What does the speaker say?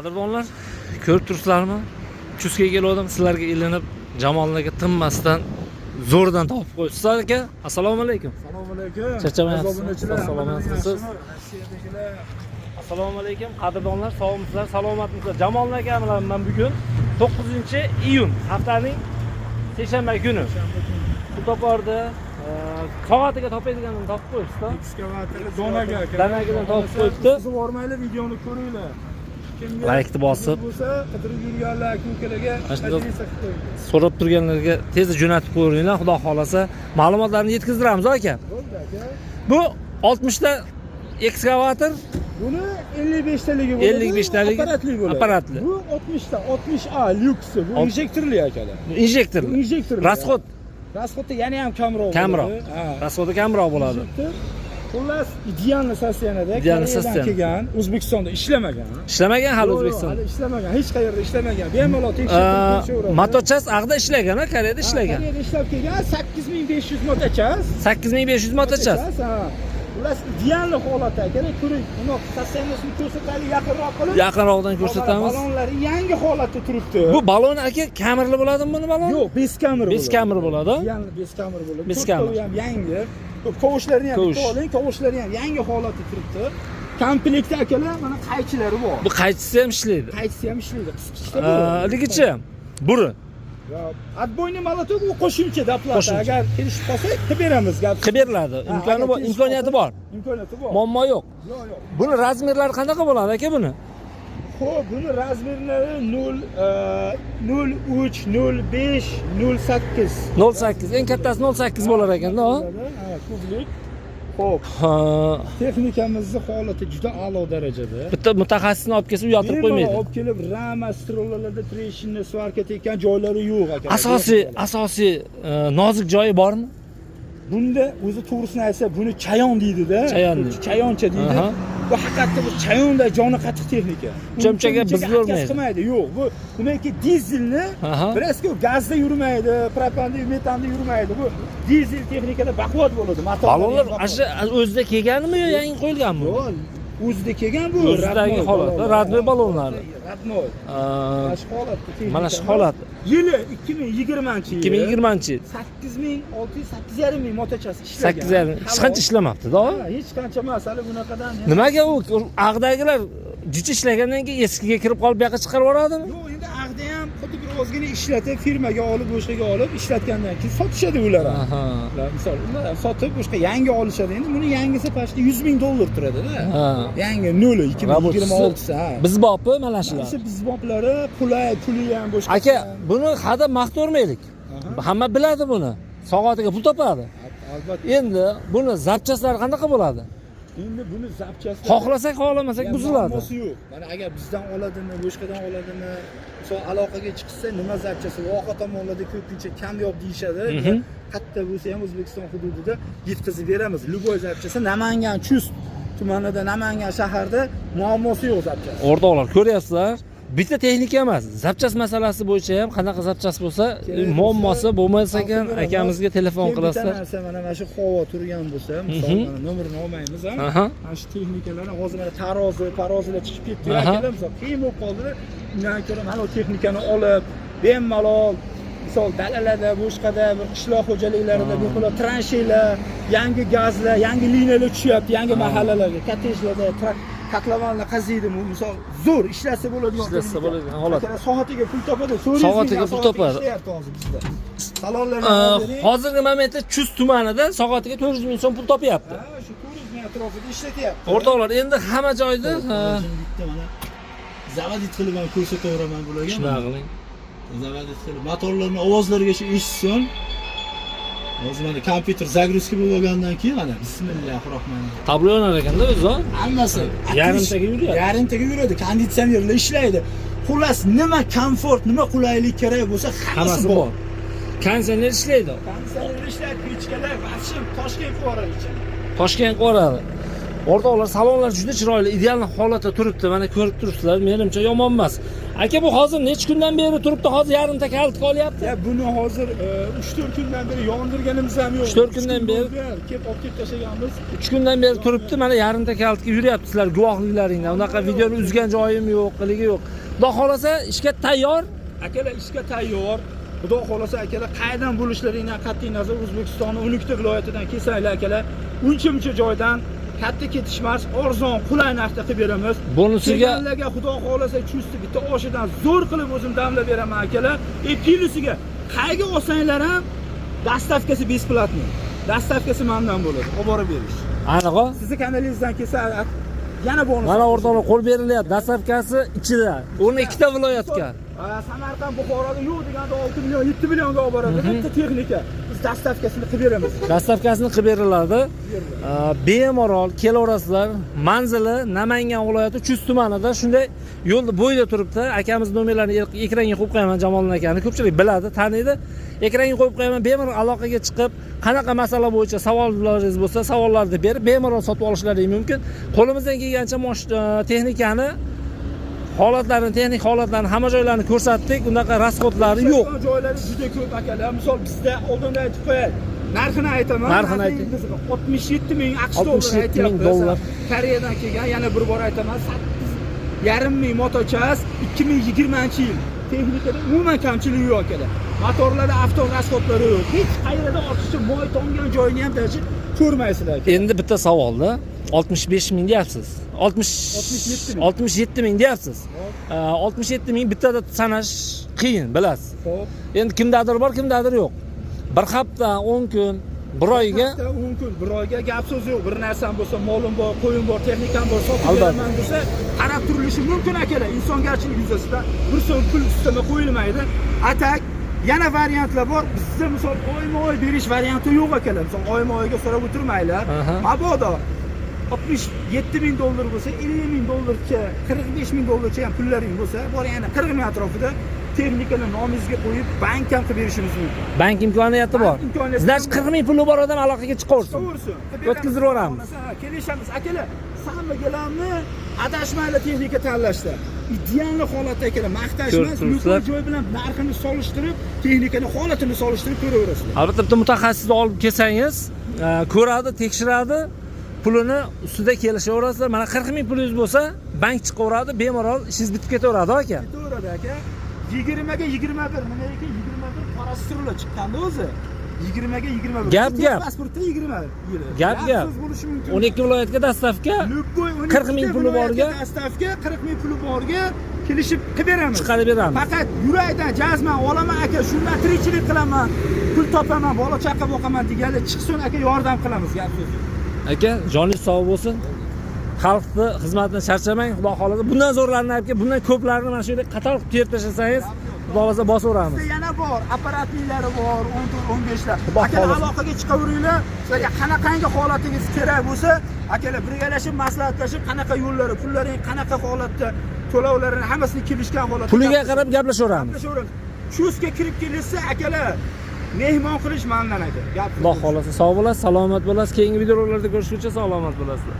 Qadrdonlar, ko'rib turibsizlarmi? Chusga keldim, sizlarga ilinib, Jamollarga tinmasdan zo'rdan topib qo'yibsizlar aka. Assalomu alaykum. Assalomu alaykum. Charchamayapsiz? Salomatsizsiz? Assalomu alaykum. Qadrdonlar, sog'misizlar, salomatmisizlar? Jamol aka bilan men bugun 9-iyun haftaning seshanba kuni pul topardi. Soatiga topadiganini topib qo'yibsiz-da. Ekskavatorni donaga Danagidan topib qo'yibdi. Siz bormaylar, videoni ko'ringlar. Laykni bosib, bo'lsa, qidirib yurganlar, kimlarga so'rab turganlarga tezda jo'natib qo'yinglar, xudo xolasa. Ma'lumotlarni yetkazdiramiz aka. Bu 60 ta ekskavator, buni 55 taligi bo'ladi. 55 taligi apparatli bo'ladi. Apparatli. Bu 60 ta, 60A lyuksi. Bu injektorli akalar. Injektorli. Injektorli. Rasxodi yana ham kamroq bo'ladi. Kamroq. Rasxodi kamroq bo'ladi. Xullas, idealni sostenada kelgan, O'zbekistonda ishlamagan. Ishlamagan hali O'zbekistonda. Hali ishlamagan, hech qayerda ishlamagan. Bemalol tekshirib motochas ag'da ishlagan, Koreyada ishlagan. Koreyada ishlab kelgan 8500 motochas. 8500 motochas. Xullas, idealni holatda kerak. Ko'ring, uni sostenasini ko'rsataylik, yaqinroq qilib. Yaqinroqdan ko'rsatamiz. Balonlari yangi holatda turibdi. Bu balon aka kamerli bo'ladimi buni balon? Yo'q, 5 kamera bo'ladi. 5 kamera bo'ladi. Yangi 5 kamera bo'ladi. 5 kamera ham yangi. Kovushlarini ham bitta oling, kovushlari ham yangi holatda turibdi. Komplektda akalar mana qaychilari bor. Bu qaychisi ham ishlaydi. Qaychisi ham ishlaydi. Qisqichda bo'ladi. Ligicha buri. Отбойный молоток u qo'shimcha doplata. Agar kelishib qolsak, qilib beramiz. Qilib beriladi. Imkoniyati bor. Imkoniyati bor. Muammo yo'q. Yo'q, yo'q. Buni razmerlari qanaqa bo'ladi aka buni? Xo'p, buni razmerlari 03, 05, 08. 08. Eng kattasi 08 bo'lar ekan-da. Kublik. Xo'p. Texnikamizni holati juda a'lo darajada. Bitta mutaxassisni olib kelsa, u yotirib qo'ymaydi. Olib kelib, rama strollarda treshini svarka tekkan joylari yo'q aka. Asosiy nozik joyi bormi? Bunda o'zi to'g'risini aytsa, buni chayon deydi-da. Chayoncha deydi. Bu haqiqatda bu chayonda joni qattiq texnika. Cho'mchaga buzilmaydi. Qilmaydi. Yo'q, bu demakki dizelni birazki gazda yurmaydi, propanda, metanda yurmaydi. Bu dizel texnikada baquvvat bo'ladi. Balonlar o'zida kelganmi yo yangi qo'yilganmi? Yo'q, o'zida kelgan bu. O'zidagi holat, radnoy balonlari. Radnoy. Mana shu holat. Yili 2020-yil. 2020-yil. 8600, 8500 motochasi ishlagan. 8500. Hech qancha ishlamabdi-da. Hech qancha masala bunaqadan. Nimaga u ag'dagilar jicha ishlagandan keyin eskiga kirib qolib, bu yoqqa chiqarib yuboradimi? Yo'q, endi ag'da ham xuddi bir ozgina ishlatib, firmaga olib, boshqaga olib ishlatgandan keyin sotishadi ular ham. Misol, ular sotib boshqa yangi olishadi. Endi buni yangisi pashta $100,000 turadi-da. Yangi 2026 ha. Bizbopmi mana shular? Bizboplari qulay, puli ham boshqa. Aka, buni hadab maqtavermaylik. Hamma biladi buni. Soatiga pul topadi. Albatta. Endi buni zapchaslari qanaqa bo'ladi? Endi buni zapchasi xohlasak, xohlamasak buziladi. Yo'q. Mana agar bizdan oladimi, boshqadan oladimi, misol aloqaga chiqsa, nima zapchasi, voha tomonlarda ko'pincha kamyob deyishadi. Katta bo'lsa ham O'zbekiston hududida yetkazib beramiz. Любой zapchasi Namangan Chust tumanida, Namangan shaharda muammosi yo'q zapchasi. O'rtoqlar, ko'ryapsizlar? Bitta texnika emas, zapchas masalasi bo'yicha ham qanaqa zapchas bo'lsa, muammosi bo'lmasa ekan, akamizga telefon qilasizlar. Mana shu havo turgan bo'lsa, misol mana nomerini olmaymiz ham. Mana shu texnikalar hozir mana tarozilar chiqib ketdi akalar, misol qiyin bo'lib qoldi. Undan ko'ra mana bu texnikani olib, bemalol misol dalalarda, boshqada bir qishloq xo'jaliklarida bu xil transheylar, yangi gazlar, yangi liniyalar tushyapti, yangi mahallalarga, kottejlarda Katlovanlar qaziydi, misol zo'r ishlasa bo'ladigan. Ishlasa bo'ladigan holat. Soatiga pul topadi, soatiga pul topadi. Ishlayapti hozir bizda. Salonlarni hozirgi momentda Chust tumanida soatiga 400 ming so'm pul topyapti. Ha, shu 400 ming atrofida ishlatyapti. O'rtoqlar, endi hamma joyda mana zavodit qilib ham ko'rsataveraman bularga. Shunaqa qiling. Zavodit qilib motorlarning ovozlarigacha eshitsin. Hozir mana kompyuter загрузка bo'lib olgandan keyin mana bismillahirrohmanirrohim. Tablo yonar ekanda o'zi. Hammasi yarimtaga yuradi. Yarimtaga yuradi, konditsionerlar ishlaydi. Xullas, nima komfort, nima qulaylik kerak bo'lsa, hammasi bor. Konditsioner ishlaydi. Konditsioner ishlaydi, pechkalar, vashim Toshkent qo'radi. Toshkent qo'radi. O'rtoqlar, salonlar juda chiroyli, ideal holatda turibdi. Mana ko'rib turibsizlar, menimcha yomon emas. Aka bu hozir necha kundan beri turibdi? Hozir yarimta kalitga olyapti. Ya buni hozir 3-4 kundan beri yondirganimiz ham yo'q. 3-4 kundan beri kelib olib ketib tashlaganmiz. 3 kundan beri turibdi. Mana yarimta kalitga yuryapsizlar guvohliklaringdan. Unaqa videoni uzgan joyim yo'q, qiligi yo'q. Xudo xolasa ishga tayyor. Akalar ishga tayyor. Xudo xolasa akalar qayerdan bo'lishlaringdan qat'iy nazar O'zbekistonning 12 ta viloyatidan kelsanglar akalar, uncha-muncha joydan katta ketishmas, arzon, qulay narxda qilib beramiz. Bonusiga kelganlarga Xudo xolasa chusti bitta oshidan zo'r qilib o'zim damlab beraman akalar. Pilusiga qayga olsanglar ham dastavkasi besplatniy. Dastavkasi mendan bo'ladi. Olib borib berish. aniq-a? Sizni kanalingizdan kelsa yana bonus. Mana o'rtoqlar qo'l berilyapti. Dastavkasi ichida. 12 ta viloyatga. Samarqand, Buxoroda yo'q deganda 6 million, 7 millionga olib boradi. Bitta texnika. Biz dastavkasini qilib beramiz. Dastavkasini qilib beriladi. Bemalol kelaverasizlar. Manzili Namangan viloyati Chust tumanida, shunday yo'l bo'yida turibdi. Akamiz nomerlarini ekranga qo'yib qo'yaman, Jamoliddin akani. Ko'pchilik biladi, taniydi. Ekranga qo'yib qo'yaman. Bemalol aloqaga chiqib, qanaqa masala bo'yicha savollaringiz bo'lsa, savollarni berib, bemalol sotib olishlaringiz mumkin. Qo'limizdan kelgancha texnikani holatlarini, texnik holatlarini hamma joylarini ko'rsatdik. Unaqa rasxodlari yo'q. Joylari juda ko'p akalar. Misol bizda oldinda aytib qo'yay. Narxini aytaman. Narxini ayting. 67 ming AQSh dollari aytyapmiz. Koreyadan kelgan, yana bir bor aytaman. 8,5 ming motochas 2020-yil. Texnikada umuman kamchiligi yo'q akalar. Motorlarda avto rasxodlari yo'q. Hech qayerda ortiqcha moy tomgan joyini ham даже ko'rmaysizlar. Endi bitta savolda 65 ming deyapsiz. 67 ming deyapsiz. 67 ming bittada sanash qiyin, bilasiz. Xo'p. Endi kimdadir bor, kimdadir yo'q. Bir hafta, 10 kun, bir oyga 10 kun, bir oyga gap so'z yo'q. Bir narsam bo'lsa, molim bor, qo'yim bor, texnikam bor, sotib Albatta. beraman desa, qarab turilishi mumkin akalar. Insongarchilik yuzasidan bir so'm pul ustma qo'yilmaydi. Atak yana variantlar bor. Bizda misol oyma-oy berish varianti yo'q akalar. Misol oyma-oyga so'rab o'tirmaylar. Mabodo 67 ming dollar bo'lsa, 50 ming dollarcha, 45 ming dollarcha ham pullaring bo'lsa, bor yana 40 ming atrofida texnikani nomingizga qo'yib bank ham qilib berishimiz mumkin. bank imkoniyati bor. Sizlar 40 ming puli bor odam aloqaga chiqaversin. O'tkazib yuboramiz. Kelishamiz akalar. Hammalarni adashmaylar texnika tanlashda. Ideal holatda akalar maqtashmas, mumkin joy bilan narxini solishtirib, texnikaning holatini solishtirib ko'raverasizlar. Albatta bitta mutaxassisni olib kelsangiz, ko'radi, tekshiradi, pulini ustida kelishaverasizlar. Mana 40 ming pulingiz bo'lsa, bank chiqaveradi, bemalol ishingiz bitib ketaveradi aka. Ketaveradi aka. 20 ga 21, nima ekan 21 qorasi surlar chiqqanda o'zi. 20 ga 21. Gap. Pasportda 20 yili. Gap. So'z bo'lishi mumkin. 12 viloyatga dastavka, 40 ming puli borga dastavka, 40 ming puli borga kelishib qilib beramiz. chiqarib beramiz. Faqat yurakdan jazman olaman aka, shundan tirikchilik qilaman, pul topaman, bola chaqa boqaman deganda chiqsin aka, yordam qilamiz gap so'z. Aka, joningiz sog' bo'lsin. Xalqni xizmatidan charchamang, xudo xolasa. Bundan zo'rlarini aka, bundan ko'plarini mana shu yerga qator qilib terib tashlasangiz, xudo xolasa bosaveramiz. Yana bor, apparatliklari bor, 14-15 ta. Akalar aloqaga chiqaveringlar. Sizlarga qanaqangi holatingiz kerak bo'lsa, akalar birgalashib maslahatlashib, qanaqa yo'llari, pullaring qanaqa holatda, to'lovlarini hammasini kelishgan holatda. Puliga qarab gaplashaveramiz. Shusga kirib kelsa, akalar mehmon qilish mendan aka. Gap. Xudo xolasa sog' bo'lasiz, salomat bo'lasiz. Keyingi videolarda ko'rishguncha salomat bo'lasizlar.